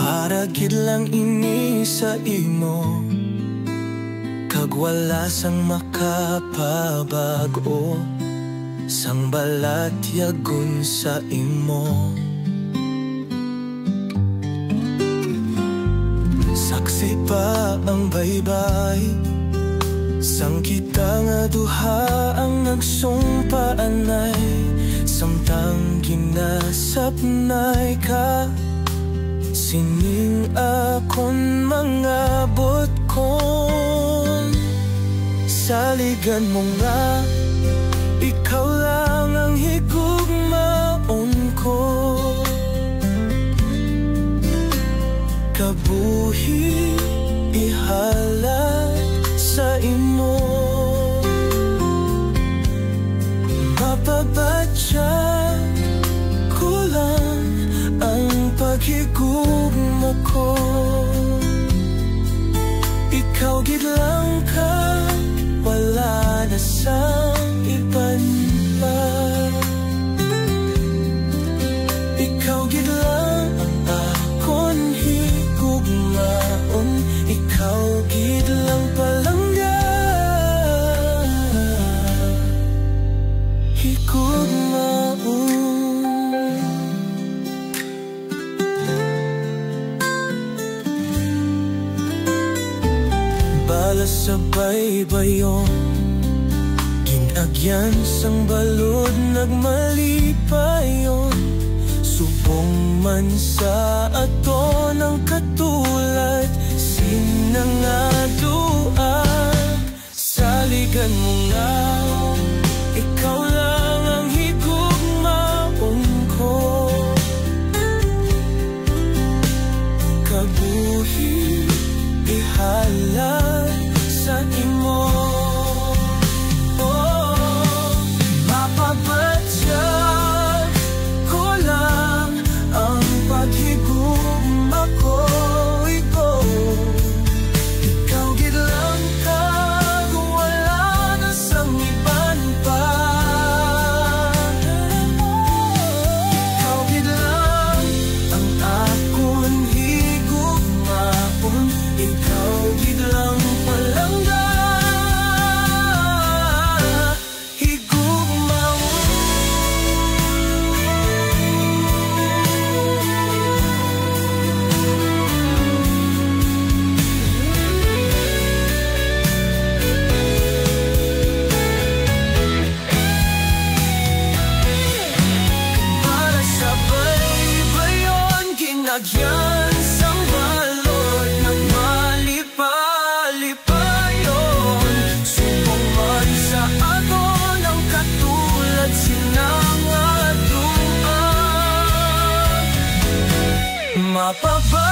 Para gid lang ini sa imo, kag wala sang makapabago, sang balat yagun sa imo. Saksi pa ang baybay, sang kita nga duha ang nagsumpaanay, samtang ginasapnay ka. Sining akon mangabot kon, saligan mo nga, ikaw lang ang higugmaon ko. Kabuhi ihalad sa imo, mapabadya ko lang ang paghigugma ko. Ikaw gid lang ka, wala na sang iban pa. Ikaw gid lang ang akon higugmaon, ikaw gid lang palangga higugmaon. Bala sa baybayon, ginagyan sang balod nagmalipayon. Subong man sa ato ng katulad, sinangaduan. Saligan mo nga, ikaw lang ang higugmaon ko. Kabuhi ihalad sa imo, oh, mapabadya ko lang ang paghigugma ko. Ikaw gid lang ka, wala na sang iban pa. Ikaw gid lang ang akon higugmaon, ikaw gid lang palangga higugmaon. Para sa baybayon, ginagyan sang balod ng malipalipayon. Subong man sa ato ng katulad, sinangaduan. Mapabadya